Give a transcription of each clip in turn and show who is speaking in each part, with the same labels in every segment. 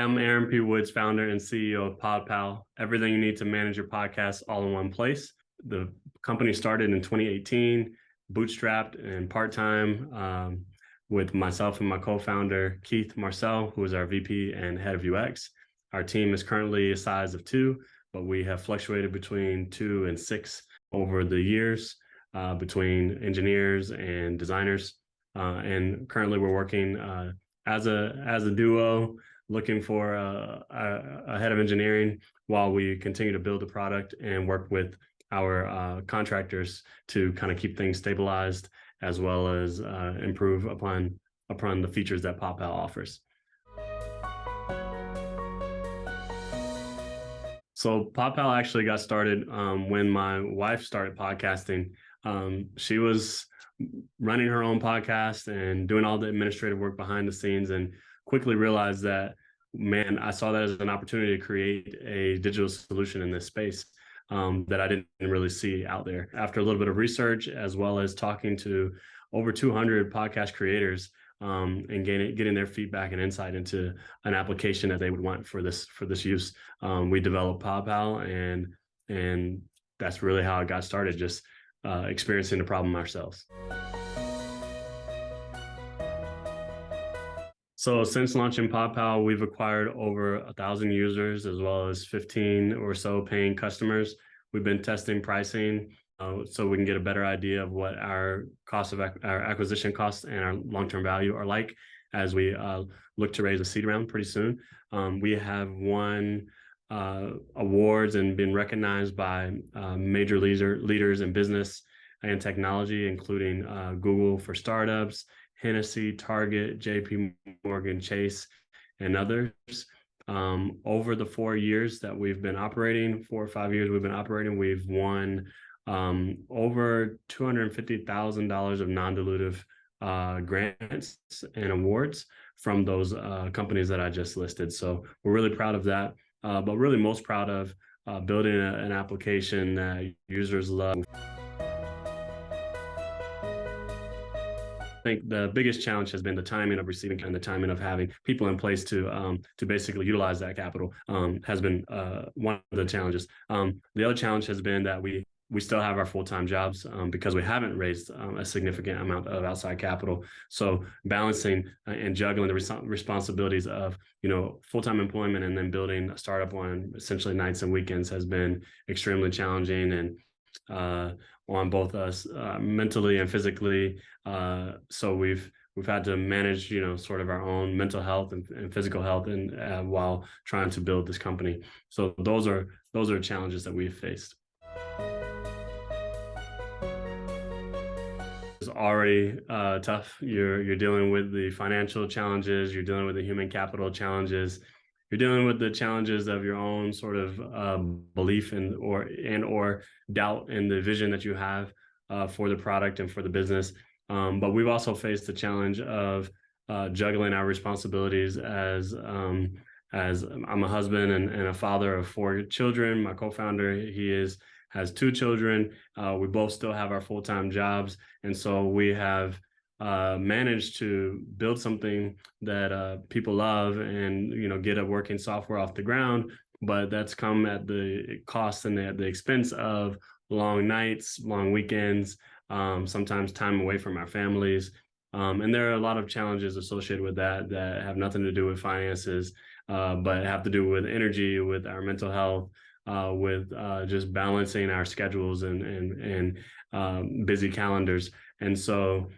Speaker 1: I'm Aaron P. Woods, founder and CEO of PodPal. Everything you need to manage your podcast all in one place. The company started in 2018, bootstrapped and part-time with myself and my co-founder, Keith Marcel, who is our VP and head of UX. Our team is currently a size of 2, but we have fluctuated between 2 and 6 over the years between engineers and designers. And currently we're working as a duo, looking for a head of engineering while we continue to build the product and work with our contractors to kind of keep things stabilized, as well as improve upon the features that PodPal offers. So PodPal actually got started when my wife started podcasting. She was running her own podcast and doing all the administrative work behind the scenes, and quickly realized that, man, I saw that as an opportunity to create a digital solution in this space that I didn't really see out there. After a little bit of research, as well as talking to over 200 podcast creators and getting their feedback and insight into an application that they would want for this use, we developed PodPal, and that's really how it got started, just experiencing the problem ourselves. So since launching PodPal, we've acquired over 1,000 users, as well as 15 or so paying customers. We've been testing pricing so we can get a better idea of what our acquisition costs and our long-term value are like as we look to raise a seed round pretty soon. We have won awards and been recognized by major leaders in business and technology, including Google for startups, Hennessy, Target, JP Morgan Chase, and others. Over the 4 years that we've been operating, 4 or 5 years we've been operating, we've won over $250,000 of non-dilutive grants and awards from those companies that I just listed. So we're really proud of that, but really most proud of building an application that users love. I think the biggest challenge has been the timing of receiving and the timing of having people in place to basically utilize that capital has been one of the challenges. The other challenge has been that we still have our full-time jobs because we haven't raised a significant amount of outside capital. So balancing and juggling the responsibilities of full-time employment and then building a startup on essentially nights and weekends has been extremely challenging, and on both us mentally and physically. So we've had to manage sort of our own mental health and physical health, and while trying to build this company. So those are challenges that we've faced. It's already tough. You're dealing with the financial challenges, you're dealing with the human capital challenges, you're dealing with the challenges of your own sort of belief or doubt in the vision that you have for the product and for the business. But we've also faced the challenge of juggling our responsibilities as I'm a husband and a father of 4 children. My co-founder, has 2 children. We both still have our full-time jobs. And so we have managed to build something that people love and, get a working software off the ground, but that's come at the cost and the expense of long nights, long weekends, sometimes time away from our families. And there are a lot of challenges associated with that have nothing to do with finances, but have to do with energy, with our mental health, with just balancing our schedules and busy calendars. And so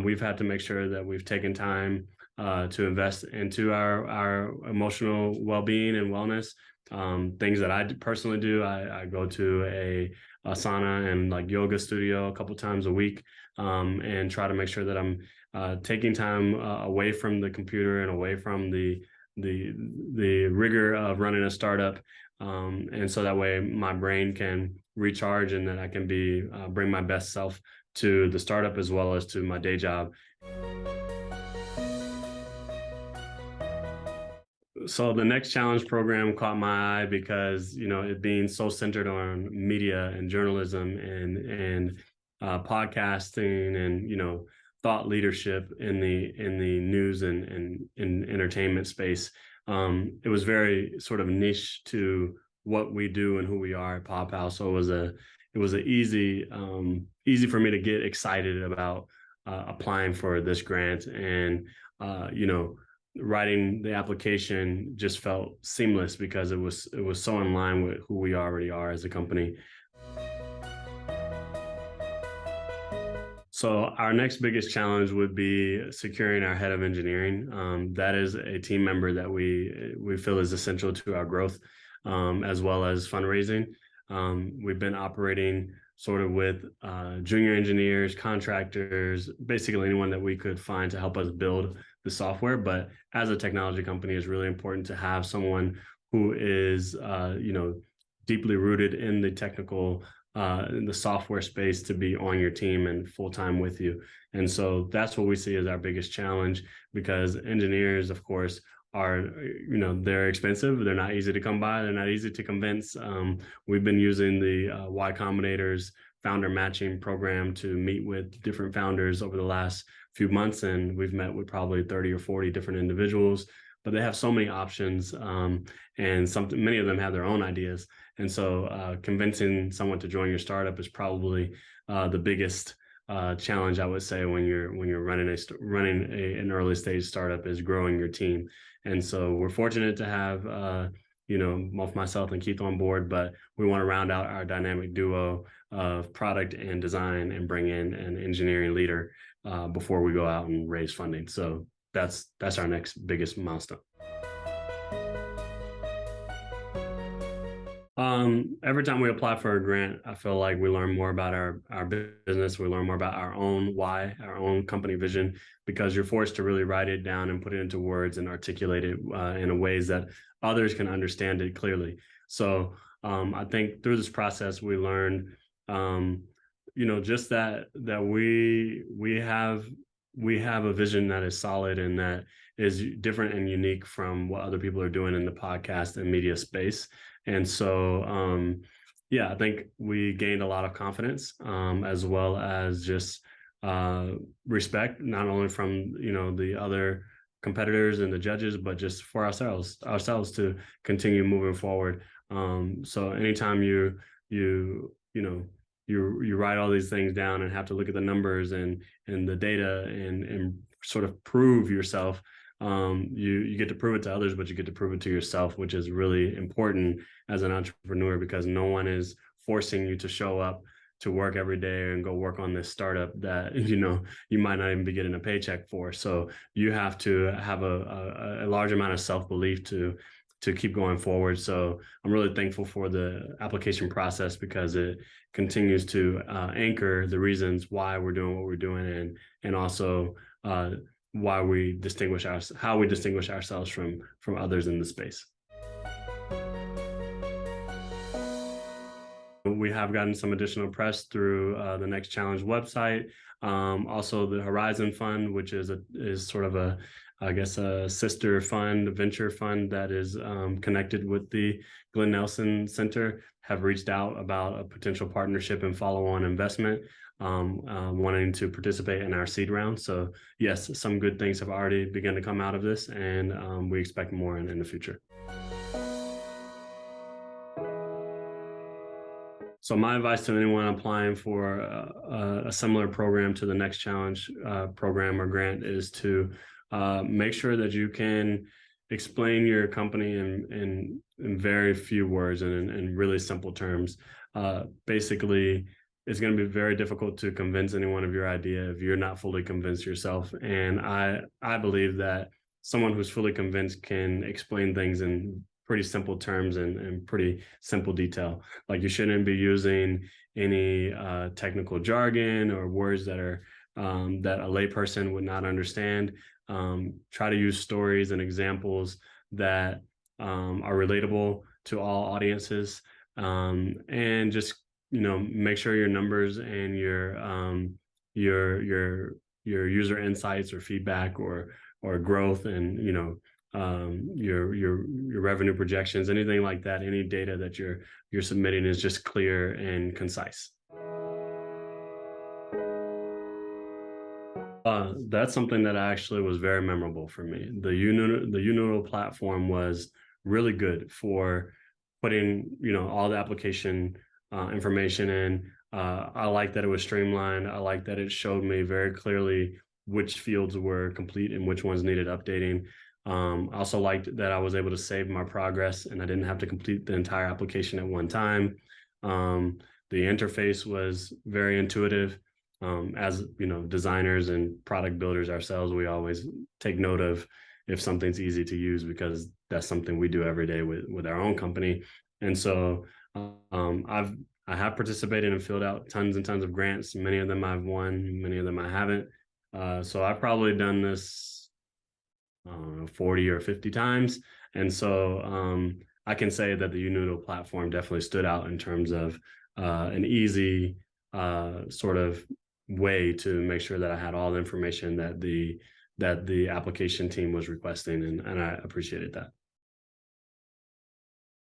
Speaker 1: we've had to make sure that we've taken time to invest into our emotional well-being and wellness. Things that I personally do, I go to a sauna and like yoga studio a couple times a week, and try to make sure that I'm taking time away from the computer and away from the rigor of running a startup. And so that way my brain can recharge, and that I can bring my best self to the startup as well as to my day job. So the Next Challenge program caught my eye because, it being so centered on media and journalism and podcasting and, thought leadership in the news and in entertainment space. it was very sort of niche to what we do and who we are at PodPal. So it was a easy for me to get excited about applying for this grant, and you know, writing the application just felt seamless because it was so in line with who we already are as a company. So our next biggest challenge would be securing our head of engineering. That is a team member that we feel is essential to our growth, as well as fundraising. We've been operating sort of with junior engineers, contractors, basically anyone that we could find to help us build the software. But as a technology company, it's really important to have someone who is, deeply rooted in the technical in the software space to be on your team and full time with you. And so that's what we see as our biggest challenge, because engineers, of course, are, they're expensive. They're not easy to come by. They're not easy to convince. We've been using the Y Combinator's founder matching program to meet with different founders over the last few months. And we've met with probably 30 or 40 different individuals, but they have so many options, and many of them have their own ideas. And so convincing someone to join your startup is probably the biggest challenge, I would say, when you're running an early stage startup, is growing your team. And so we're fortunate to have both myself and Keith on board, but we want to round out our dynamic duo of product and design and bring in an engineering leader before we go out and raise funding. So that's our next biggest milestone. Every time we apply for a grant, I feel like we learn more about our business. We learn more about our own why, our own company vision, because you're forced to really write it down and put it into words and articulate it in a ways that others can understand it clearly. So I think through this process, we learned, just that we have a vision that is solid and that is different and unique from what other people are doing in the podcast and media space. And so, I think we gained a lot of confidence, as well as just respect, not only from, the other competitors and the judges, but just for ourselves to continue moving forward. So anytime you write all these things down and have to look at the numbers and the data and sort of prove yourself, you get to prove it to others, but you get to prove it to yourself, which is really important as an entrepreneur, because no one is forcing you to show up to work every day and go work on this startup that you might not even be getting a paycheck for. So you have to have a large amount of self-belief to keep going forward. So I'm really thankful for the application process, because it continues to anchor the reasons why we're doing what we're doing, and also how we distinguish ourselves from others in the space. We have gotten some additional press through the Next Challenge website. Also the Horizon Fund, which is sort of a sister fund, a venture fund that is connected with the Glenn Nelson Center, have reached out about a potential partnership and follow-on investment, wanting to participate in our seed round. So yes, some good things have already begun to come out of this, and we expect more in the future. So my advice to anyone applying for a similar program to the Next Challenge program or grant is to make sure that you can explain your company in very few words and in really simple terms. Basically, it's going to be very difficult to convince anyone of your idea if you're not fully convinced yourself. And I believe that someone who's fully convinced can explain things in pretty simple terms and pretty simple detail. Like, you shouldn't be using any technical jargon or words that are that a layperson would not understand. Try to use stories and examples that are relatable to all audiences, and just make sure your numbers and your user insights or feedback or growth and your revenue projections, anything like that, any data that you're submitting is just clear and concise. That's something that actually was very memorable for me. The YouNoodle platform was really good for putting, all the application information in. I like that it was streamlined. I like that it showed me very clearly which fields were complete and which ones needed updating. I also liked that I was able to save my progress and I didn't have to complete the entire application at one time. Um, the interface was very intuitive. As designers and product builders ourselves, we always take note of if something's easy to use, because that's something we do every day with our own company. And so I have participated and filled out tons and tons of grants. Many of them I've won, many of them I haven't. So I've probably done this 40 or 50 times. And so I can say that the YouNoodle platform definitely stood out in terms of an easy sort of way to make sure that I had all the information that the application team was requesting, and I appreciated that.